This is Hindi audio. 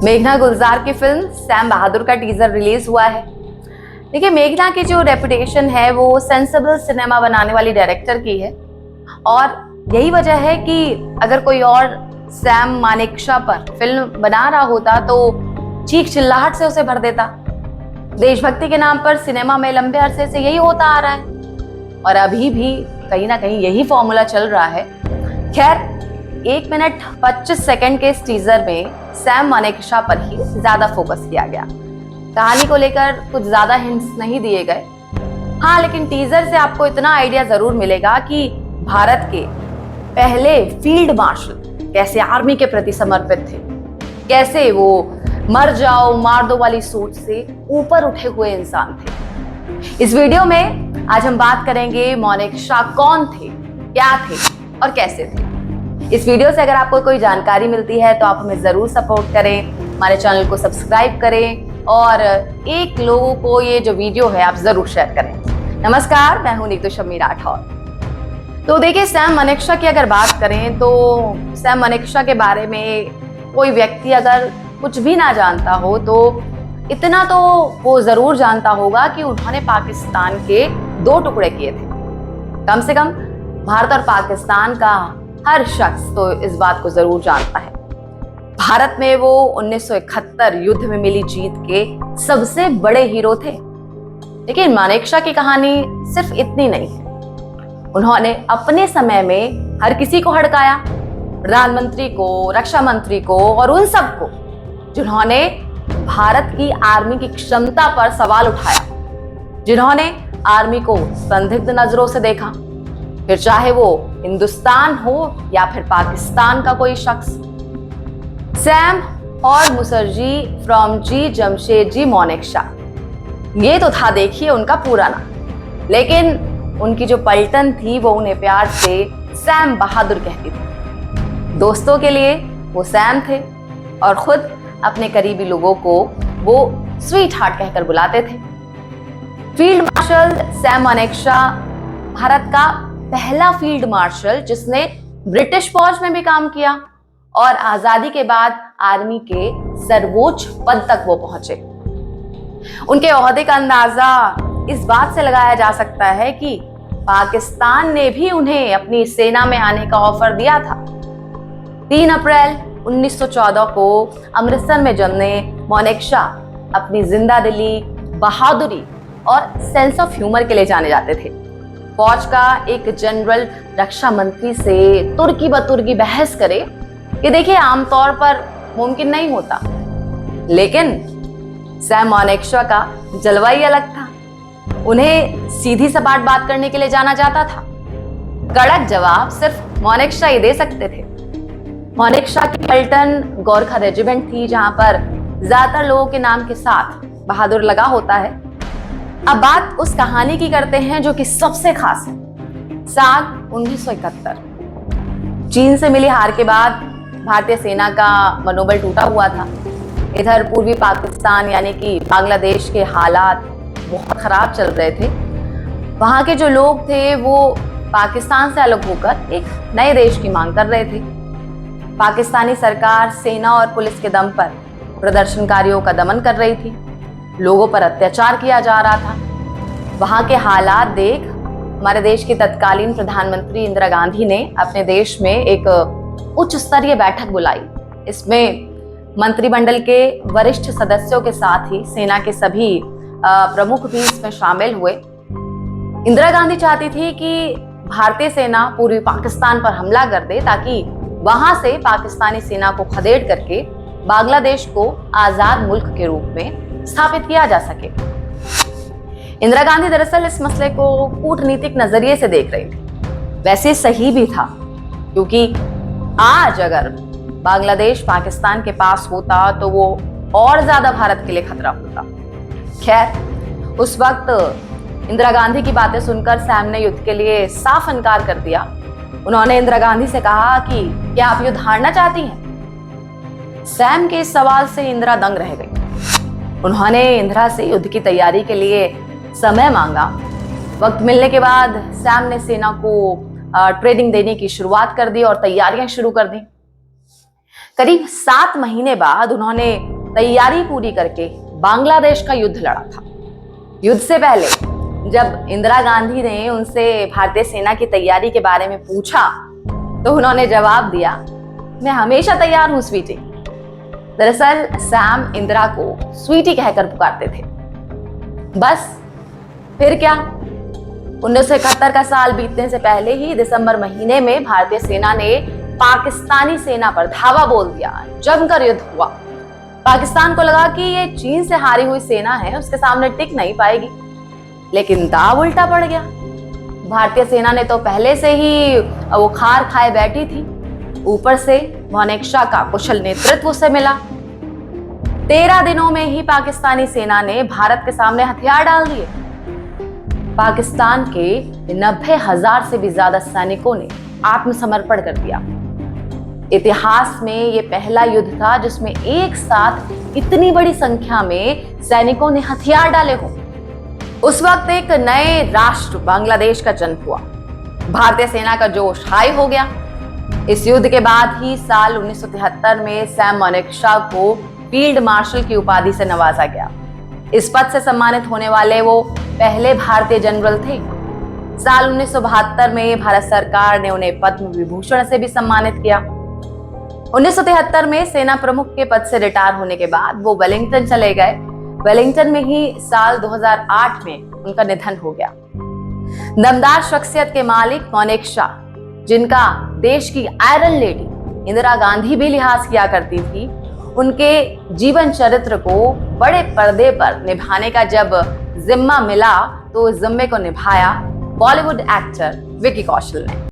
मेघना गुलजार की फिल्म सैम बहादुर का टीजर रिलीज हुआ है। देखिए, मेघना की जो रेपुटेशन है वो सेंसिबल सिनेमा बनाने वाली डायरेक्टर की है और यही वजह है कि अगर कोई और सैम मानेकशॉ पर फिल्म बना रहा होता तो चीख चिल्लाहट से उसे भर देता। देशभक्ति के नाम पर सिनेमा में लंबे अरसे से यही होता आ रहा है और अभी भी कहीं ना कहीं यही फॉर्मूला चल रहा है। खैर, 1 मिनट 25 सेकंड के इस टीजर में सैम मानेकशॉ पर ही ज्यादा फोकस किया गया। कहानी को लेकर कुछ ज्यादा हिंट्स नहीं दिए गए। हाँ, लेकिन टीजर से आपको इतना आइडिया जरूर मिलेगा कि भारत के पहले फील्ड मार्शल कैसे आर्मी के प्रति समर्पित थे, कैसे वो मर जाओ मार दो वाली सोच से ऊपर उठे हुए इंसान थे। इस वीडियो में आज हम बात करेंगे मानेकशॉ कौन थे, क्या थे और कैसे थे। इस वीडियो से अगर आपको कोई जानकारी मिलती है तो आप हमें जरूर सपोर्ट करें, हमारे चैनल को सब्सक्राइब करें और एक लोगों को ये जो वीडियो है आप जरूर शेयर करें। नमस्कार, मैं हूं नीतू शम्मी राठौर। तो देखिए, सैम मानेकशॉ की अगर बात करें तो सैम मानेकशॉ के बारे में कोई व्यक्ति अगर कुछ भी ना जानता हो तो इतना तो वो जरूर जानता होगा कि उन्होंने पाकिस्तान के 2 टुकड़े किए थे। कम से कम भारत और पाकिस्तान का हर शख्स तो इस बात को जरूर जानता है। भारत में वो 1971 युद्ध में मिली जीत के सबसे बड़े हीरो थे। लेकिन मानेकशॉ की कहानी सिर्फ इतनी नहीं है। उन्होंने अपने समय में हर किसी को हड़काया, प्रधानमंत्री को, रक्षा मंत्री को और उन सबको जिन्होंने भारत की आर्मी की क्षमता पर सवाल उठाया, जिन्होंने आर्मी को संदिग्ध नजरों से देखा, फिर चाहे वो हिंदुस्तान हो या फिर पाकिस्तान का कोई शख्स। सैम और मुसर्जी फ्रॉम जी जमशेदजी मानेकशॉ, ये तो था देखिए उनका पूरा नाम, लेकिन उनकी जो पलटन थी वो उन्हें प्यार से सैम बहादुर कहती थी। दोस्तों के लिए वो सैम थे और खुद अपने करीबी लोगों को वो स्वीट हार्ट कहकर बुलाते थे। Field marshal Sam Manekshaw Bharat का पहला फील्ड मार्शल जिसने ब्रिटिश फौज में भी काम किया और आजादी के बाद आर्मी के सर्वोच्च पद तक वो पहुंचे। उनके ओहदे का अंदाजा इस बात से लगाया जा सकता है कि पाकिस्तान ने भी उन्हें अपनी सेना में आने का ऑफर दिया था। 3 अप्रैल 1914 को अमृतसर में जन्मे मानेकशॉ अपनी जिंदादिली, बहादुरी और सेंस ऑफ ह्यूमर के लिए जाने जाते थे। फौज का एक जनरल रक्षा मंत्री से तुर्की बतुर्की बहस करे, ये देखिए आमतौर पर मुमकिन नहीं होता, लेकिन सैम मानेकशॉ का जलवा ही अलग था। उन्हें सीधी सपाट बात करने के लिए जाना जाता था। कड़क जवाब सिर्फ मानेकशॉ ही दे सकते थे। मानेकशॉ की पलटन गोरखा रेजिमेंट थी, जहां पर ज्यादातर लोगों के नाम के साथ बहादुर लगा होता है। अब बात उस कहानी की करते हैं जो कि सबसे खास है। साल 1971, चीन से मिली हार के बाद भारतीय सेना का मनोबल टूटा हुआ था। इधर पूर्वी पाकिस्तान यानी कि बांग्लादेश के हालात बहुत खराब चल रहे थे। वहां के जो लोग थे वो पाकिस्तान से अलग होकर एक नए देश की मांग कर रहे थे। पाकिस्तानी सरकार सेना और पुलिस के दम पर प्रदर्शनकारियों का दमन कर रही थी, लोगों पर अत्याचार किया जा रहा था। वहां के हालात देख हमारे देश की तत्कालीन प्रधानमंत्री इंदिरा गांधी ने अपने देश में एक उच्च स्तरीय बैठक बुलाई। इसमें मंत्रिमंडल के वरिष्ठ सदस्यों के साथ ही सेना के सभी प्रमुख भी इसमें शामिल हुए। इंदिरा गांधी चाहती थी कि भारतीय सेना पूर्वी पाकिस्तान पर हमला कर दे ताकि वहां से पाकिस्तानी सेना को खदेड़ करके बांग्लादेश को आजाद मुल्क के रूप में स्थापित किया जा सके। इंदिरा गांधी दरअसल इस मसले को कूटनीतिक नजरिए से देख रही थी। वैसे सही भी था, क्योंकि आज अगर बांग्लादेश पाकिस्तान के पास होता तो वो और ज्यादा भारत के लिए खतरा होता। खैर, उस वक्त इंदिरा गांधी की बातें सुनकर सैम ने युद्ध के लिए साफ इनकार कर दिया। उन्होंने इंदिरा गांधी से कहा कि क्या आप युद्ध हारना चाहती हैं? सैम के इस सवाल से इंदिरा दंग रह गई। उन्होंने इंदिरा से युद्ध की तैयारी के लिए समय मांगा। वक्त मिलने के बाद सैम ने सेना को ट्रेनिंग देने की शुरुआत कर दी और तैयारियां शुरू कर दी। करीब 7 महीने बाद उन्होंने तैयारी पूरी करके बांग्लादेश का युद्ध लड़ा था। युद्ध से पहले जब इंदिरा गांधी ने उनसे भारतीय सेना की तैयारी के बारे में पूछा तो उन्होंने जवाब दिया, मैं हमेशा तैयार हूं स्वीटी। दरअसल सैम इंदिरा को स्वीटी कहकर पुकारते थे। बस फिर क्या, 1971 का साल बीतने से पहले ही दिसंबर महीने में भारतीय सेना ने पाकिस्तानी सेना पर धावा बोल दिया। जमकर युद्ध हुआ। पाकिस्तान को लगा कि ये चीन से हारी हुई सेना है, उसके सामने टिक नहीं पाएगी, लेकिन दाव उल्टा पड़ गया। भारतीय सेना ने तो पहले से ही वो खार खाए बैठी थी, ऊपर से मानेकशॉ का कुशल नेतृत्व उसे मिला। 13 दिनों में ही पाकिस्तानी सेना ने भारत के सामने हथियार डाल दिए। पाकिस्तान के 90,000 से भी ज्यादा सैनिकों ने आत्मसमर्पण कर दिया। इतिहास में ये पहला युद्ध था जिसमें एक साथ इतनी बड़ी संख्या में सैनिकों ने हथियार डाले हों। उस वक्त एक नए राष्ट्र बांग्लादेश का जन्म हुआ। भारतीय सेना का जोश हाई हो गया। इस युद्ध के बाद ही साल 1973 में सैम मानेकशॉ को फील्ड मार्शल की उपाधि से नवाजा गया। इस पद से सम्मानित होने वाले वो पहले भारतीय जनरल थे। साल 1972 में भारत सरकार ने उन्हें पद्म विभूषण से भी सम्मानित किया। 1973 में सेना प्रमुख के पद से रिटायर होने के बाद वो वेलिंगटन चले गए। वेलिंगटन में ही साल 2008 में उनका निधन हो गया। दमदार शख्सियत के मालिक मानेकशॉ, जिनका देश की आयरन लेडी इंदिरा गांधी भी लिहाज किया करती थी, उनके जीवन चरित्र को बड़े पर्दे पर निभाने का जब जिम्मा मिला तो उस जिम्मे को निभाया बॉलीवुड एक्टर विकी कौशल ने।